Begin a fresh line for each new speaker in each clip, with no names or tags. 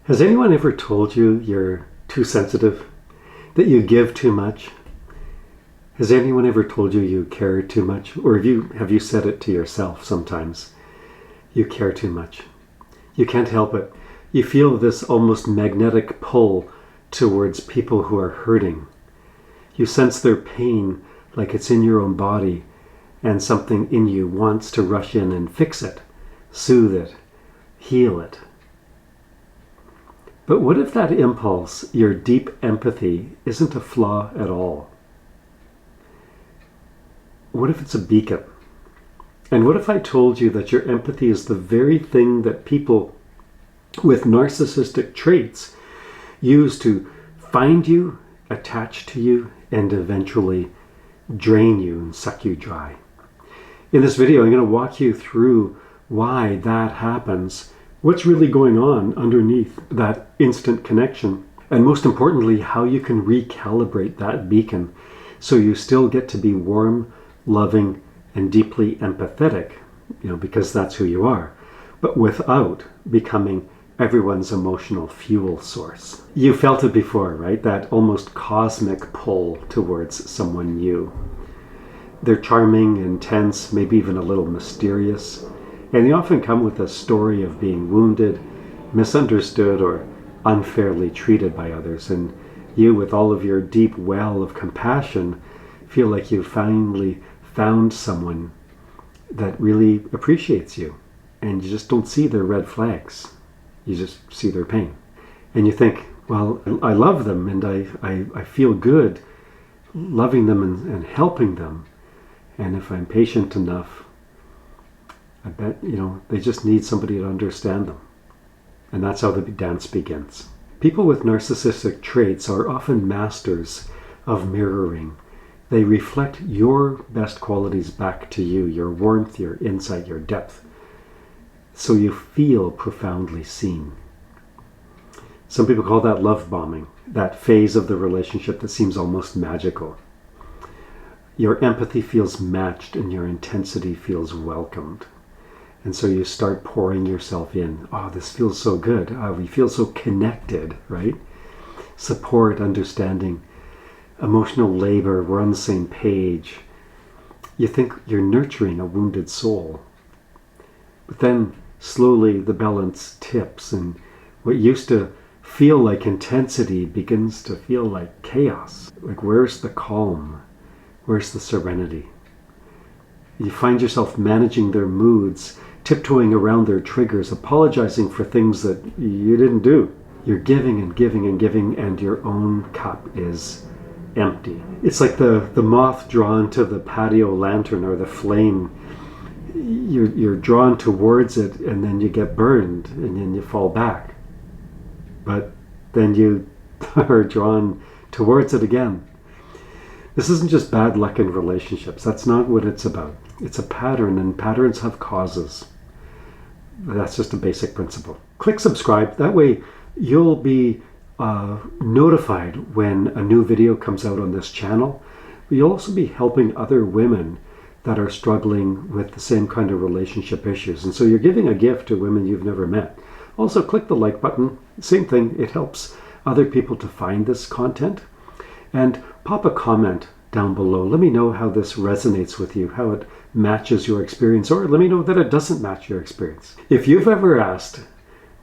Has anyone ever told you you're too sensitive? That you give too much? Has anyone ever told you you care too much? Or have you said it to yourself sometimes? You care too much. You can't help it. You feel this almost magnetic pull towards people who are hurting. You sense their pain like it's in your own body, and something in you wants to rush in and fix it, soothe it, heal it. But what if that impulse, your deep empathy, isn't a flaw at all? What if it's a beacon? And what if I told you that your empathy is the very thing that people with narcissistic traits use to find you, attach to you, and eventually drain you and suck you dry? In this video, I'm going to walk you through why that happens, what's really going on underneath that instant connection, and most importantly, how you can recalibrate that beacon so you still get to be warm, loving, and deeply empathetic, because that's who you are, but without becoming everyone's emotional fuel source. You felt it before, right? That almost cosmic pull towards someone new. They're charming, intense, maybe even a little mysterious, and they often come with a story of being wounded, misunderstood, or unfairly treated by others. And you, with all of your deep well of compassion, feel like you finally found someone that really appreciates you. And you just don't see their red flags. You just see their pain. And you think, well, I love them and I feel good loving them and helping them. And if I'm patient enough, I bet, they just need somebody to understand them. And that's how the dance begins. People with narcissistic traits are often masters of mirroring. They reflect your best qualities back to you, your warmth, your insight, your depth. So you feel profoundly seen. Some people call that love bombing, that phase of the relationship that seems almost magical. Your empathy feels matched and your intensity feels welcomed. And so you start pouring yourself in. Oh, this feels so good. We feel so connected, right? Support, understanding, emotional labor, we're on the same page. You think you're nurturing a wounded soul. But then slowly the balance tips and what used to feel like intensity begins to feel like chaos. Like, where's the calm? Where's the serenity? You find yourself managing their moods, tiptoeing around their triggers, apologizing for things that you didn't do. You're giving and giving and giving, and your own cup is empty. It's like the moth drawn to the patio lantern or the flame. You're drawn towards it, and then you get burned, and then you fall back. But then you are drawn towards it again. This isn't just bad luck in relationships. That's not what it's about. It's a pattern, and patterns have causes. That's just a basic principle. Click subscribe. That way you'll be notified when a new video comes out on this channel. But you'll also be helping other women that are struggling with the same kind of relationship issues. And so you're giving a gift to women you've never met. Also, click the like button. Same thing. It helps other people to find this content. And pop a comment down below. Let me know how this resonates with you, how it matches your experience, or let me know that it doesn't match your experience. If you've ever asked,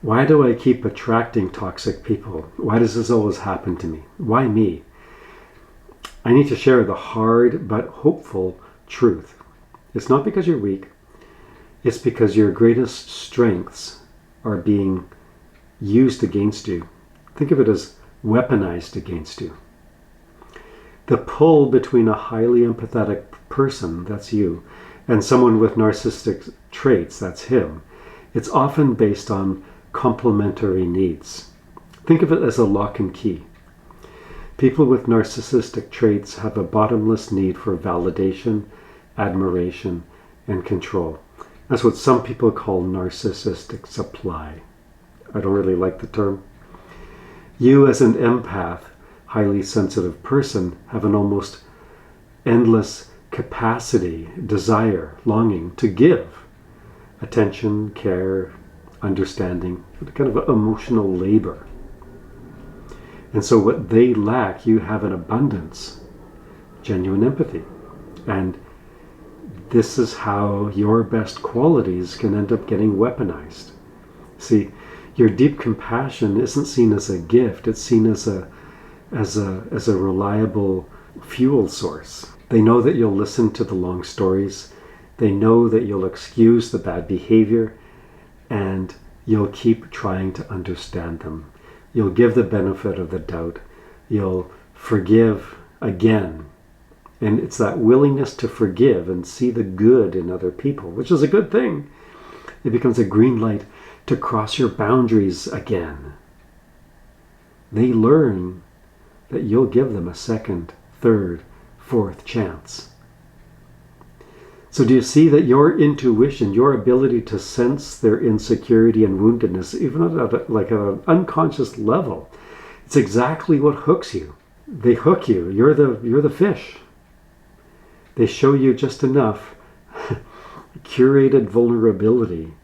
why do I keep attracting toxic people? Why does this always happen to me? Why me? I need to share the hard but hopeful truth. It's not because you're weak. It's because your greatest strengths are being used against you. Think of it as weaponized against you. The pull between a highly empathetic person, that's you, and someone with narcissistic traits, that's him, it's often based on complementary needs. Think of it as a lock and key. People with narcissistic traits have a bottomless need for validation, admiration, and control. That's what some people call narcissistic supply. I don't really like the term. You as an empath, highly sensitive person, have an almost endless capacity, desire, longing to give attention, care, understanding, kind of emotional labor. And so what they lack, you have in abundance, genuine empathy. And this is how your best qualities can end up getting weaponized. See, your deep compassion isn't seen as a gift, it's seen as a reliable fuel source. They know that you'll listen to the long stories, they know that you'll excuse the bad behavior, and you'll keep trying to understand them. You'll give the benefit of the doubt. You'll forgive again. And it's that willingness to forgive and see the good in other people, which is a good thing. It becomes a green light to cross your boundaries again. They learn that you'll give them a second, third, fourth chance. So do you see that your intuition, your ability to sense their insecurity and woundedness, even at an unconscious level, it's exactly what hooks you. They hook you. You're the fish. They show you just enough curated vulnerability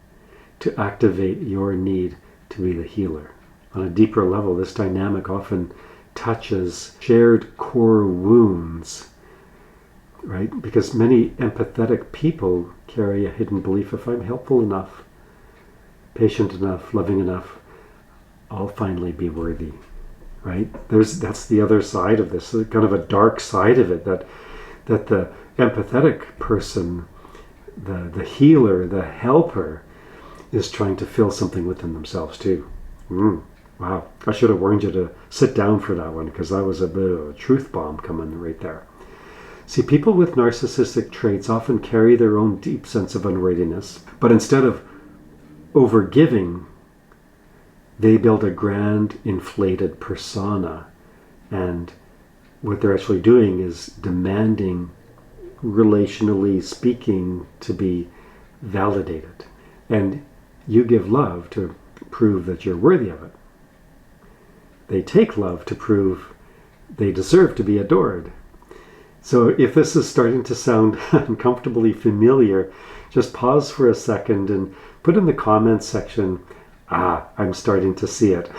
to activate your need to be the healer. On a deeper level, this dynamic often touches shared core wounds, right? Because many empathetic people carry a hidden belief: if I'm helpful enough, patient enough, loving enough, I'll finally be worthy, right? That's the other side of this, kind of a dark side of it, that the empathetic person, the healer, the helper, is trying to fill something within themselves too. Wow, I should have warned you to sit down for that one, because that was a bit of a truth bomb coming right there. See, people with narcissistic traits often carry their own deep sense of unworthiness, but instead of overgiving, they build a grand, inflated persona, and what they're actually doing is demanding, relationally speaking, to be validated. And you give love to prove that you're worthy of it. They take love to prove they deserve to be adored. So if this is starting to sound uncomfortably familiar, just pause for a second and put in the comments section, I'm starting to see it.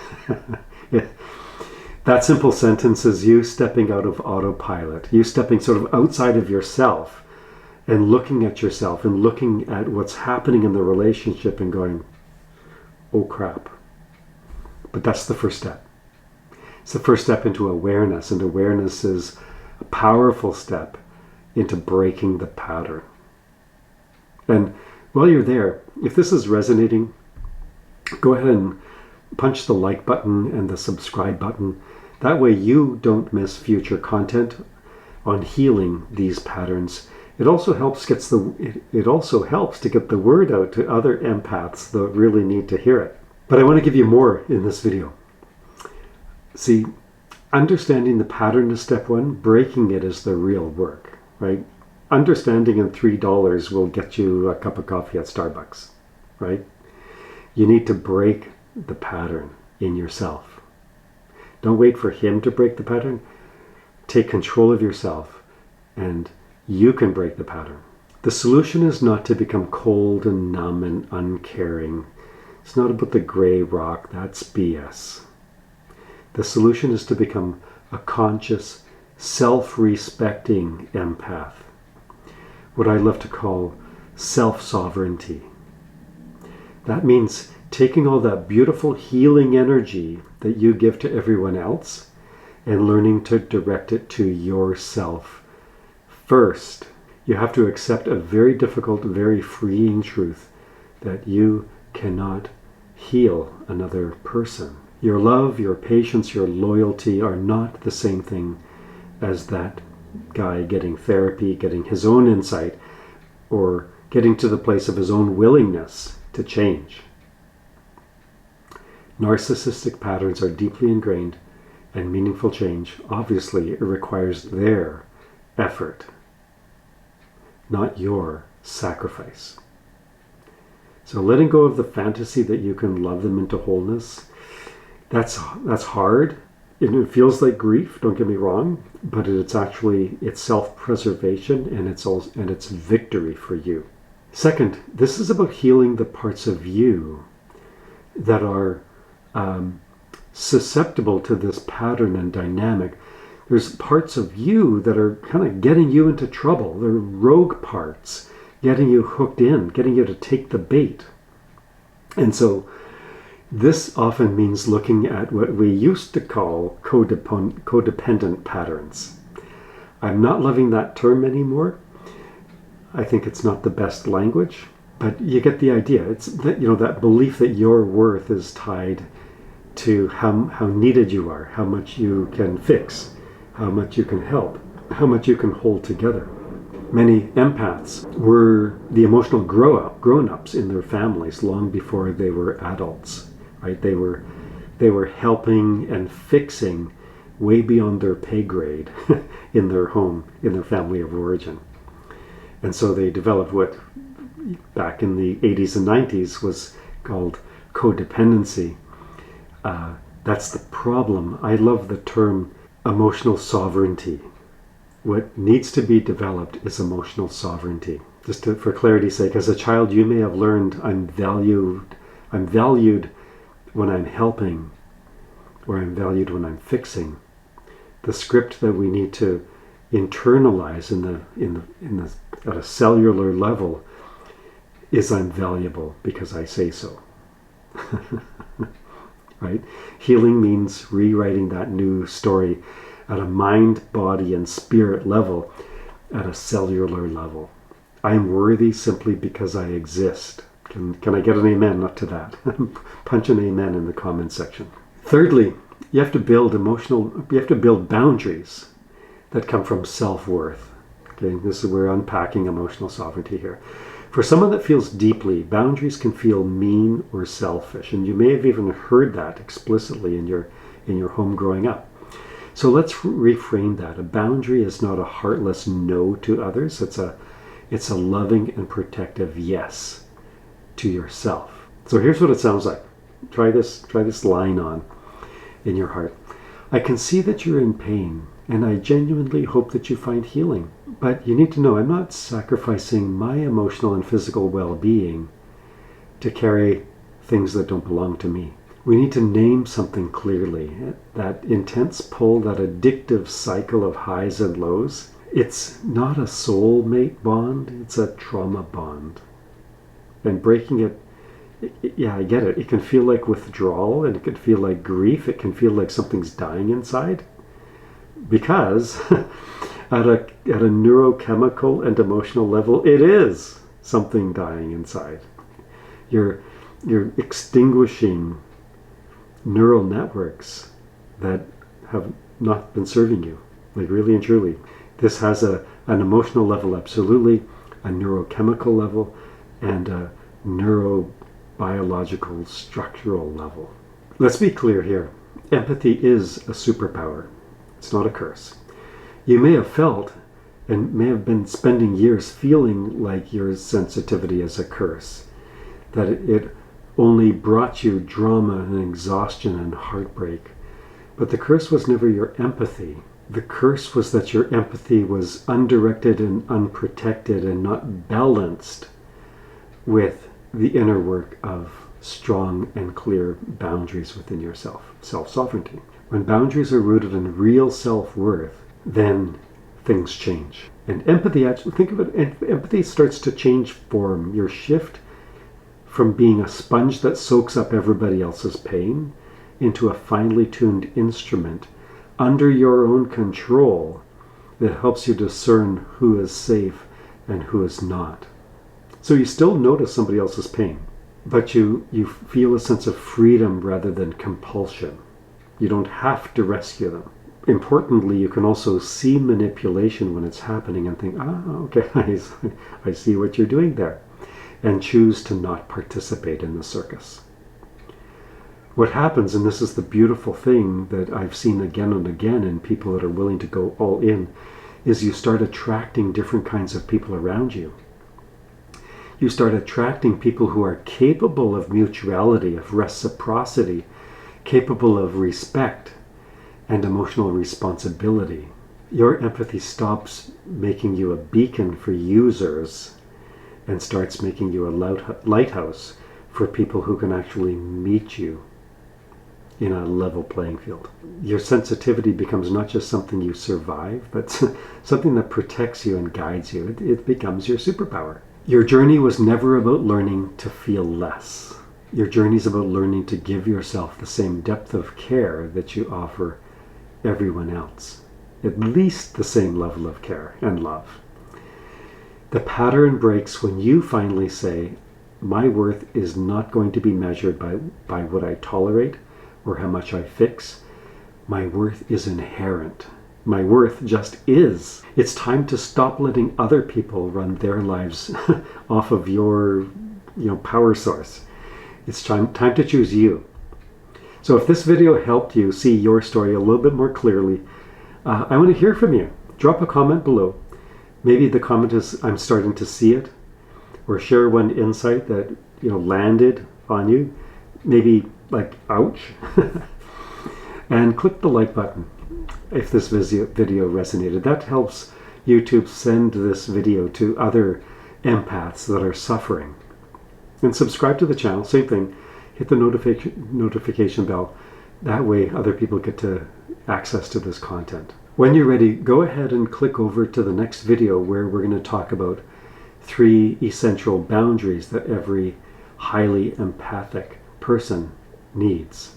That simple sentence is you stepping out of autopilot, you stepping sort of outside of yourself and looking at yourself and looking at what's happening in the relationship and going, oh crap. But that's the first step. It's the first step into awareness, and awareness is a powerful step into breaking the pattern. And while you're there, if this is resonating, go ahead and punch the like button and the subscribe button. That way you don't miss future content on healing these patterns. It also helps to get the word out to other empaths that really need to hear it. But I want to give you more in this video. See, understanding the pattern is step one, breaking it is the real work, right? Understanding in $3 will get you a cup of coffee at Starbucks, right? You need to break the pattern in yourself. Don't wait for him to break the pattern. Take control of yourself, and you can break the pattern. The solution is not to become cold and numb and uncaring. It's not about the gray rock. That's BS. The solution is to become a conscious, self-respecting empath. What I love to call self-sovereignty. That means taking all that beautiful healing energy that you give to everyone else and learning to direct it to yourself first. You have to accept a very difficult, very freeing truth that you cannot heal another person. Your love, your patience, your loyalty are not the same thing as that guy getting therapy, getting his own insight, or getting to the place of his own willingness to change. Narcissistic patterns are deeply ingrained, and meaningful change, obviously, it requires their effort, not your sacrifice. So letting go of the fantasy that you can love them into wholeness, that's hard. It feels like grief, don't get me wrong, but it's self-preservation, and it's victory for you. Second, this is about healing the parts of you that are susceptible to this pattern and dynamic. There's parts of you that are kind of getting you into trouble. They're rogue parts, getting you hooked in, getting you to take the bait. And so this often means looking at what we used to call codependent patterns. I'm not loving that term anymore. I think it's not the best language, but you get the idea. It's that, that belief that your worth is tied to how needed you are, how much you can fix, how much you can help, how much you can hold together. Many empaths were the emotional grown-ups in their families long before they were adults, right? They were helping and fixing way beyond their pay grade in their home, in their family of origin. And so they developed what back in the 80s and 90s was called codependency. That's the problem. I love the term emotional sovereignty. What needs to be developed is emotional sovereignty. Just for clarity's sake, as a child, you may have learned I'm valued when I'm helping, or I'm valued when I'm fixing. The script that we need to internalize at a cellular level is I'm valuable because I say so. Right? Healing means rewriting that new story at a mind, body, and spirit level, at a cellular level. I am worthy simply because I exist. Can I get an amen? Not to that. Punch an amen in the comment section. Thirdly, you have to build boundaries that come from self-worth. Okay, this is where we're unpacking emotional sovereignty here. For someone that feels deeply, boundaries can feel mean or selfish, and you may have even heard that explicitly in your home growing up. So let's reframe that. A boundary is not a heartless no to others. It's a loving and protective yes to yourself. So here's what it sounds like. Try this line on in your heart. I can see that you're in pain, and I genuinely hope that you find healing. But you need to know I'm not sacrificing my emotional and physical well-being to carry things that don't belong to me. We need to name something clearly. That intense pull, that addictive cycle of highs and lows, it's not a soulmate bond, it's a trauma bond. And breaking it, yeah, I get it. It can feel like withdrawal, and it can feel like grief. It can feel like something's dying inside. Because at a neurochemical and emotional level, it is something dying inside. You're extinguishing neural networks that have not been serving you, like really and truly. This has an emotional level, absolutely, a neurochemical level, and a neurobiological structural level. Let's be clear here. Empathy is a superpower. It's not a curse. You may have felt and may have been spending years feeling like your sensitivity is a curse, that it only brought you drama and exhaustion and heartbreak. But the curse was never your empathy. The curse was that your empathy was undirected and unprotected and not balanced with the inner work of strong and clear boundaries within yourself, self-sovereignty. When boundaries are rooted in real self-worth, then things change. And empathy, actually, think of it, empathy starts to change form. Your shift from being a sponge that soaks up everybody else's pain into a finely tuned instrument under your own control that helps you discern who is safe and who is not. So you still notice somebody else's pain, but you feel a sense of freedom rather than compulsion. You don't have to rescue them. Importantly, you can also see manipulation when it's happening and think, okay, I see what you're doing there, and choose to not participate in the circus. What happens, and this is the beautiful thing that I've seen again and again in people that are willing to go all in, is you start attracting different kinds of people around you. You start attracting people who are capable of mutuality, of reciprocity, capable of respect and emotional responsibility. Your empathy stops making you a beacon for users and starts making you a lighthouse for people who can actually meet you in a level playing field. Your sensitivity becomes not just something you survive, but something that protects you and guides you. It becomes your superpower. Your journey was never about learning to feel less. Your journey is about learning to give yourself the same depth of care that you offer everyone else. At least the same level of care and love. The pattern breaks when you finally say, my worth is not going to be measured by what I tolerate or how much I fix. My worth is inherent. My worth just is. It's time to stop letting other people run their lives off of your power source. It's time to choose you. So if this video helped you see your story a little bit more clearly, I want to hear from you. Drop a comment below. Maybe the comment is, I'm starting to see it, or share one insight that landed on you. Maybe like, ouch. And click the like button if this video resonated. That helps YouTube send this video to other empaths that are suffering. And subscribe to the channel, same thing. Hit the notification bell. That way other people get to access to this content. When you're ready, go ahead and click over to the next video where we're going to talk about 3 essential boundaries that every highly empathic person needs.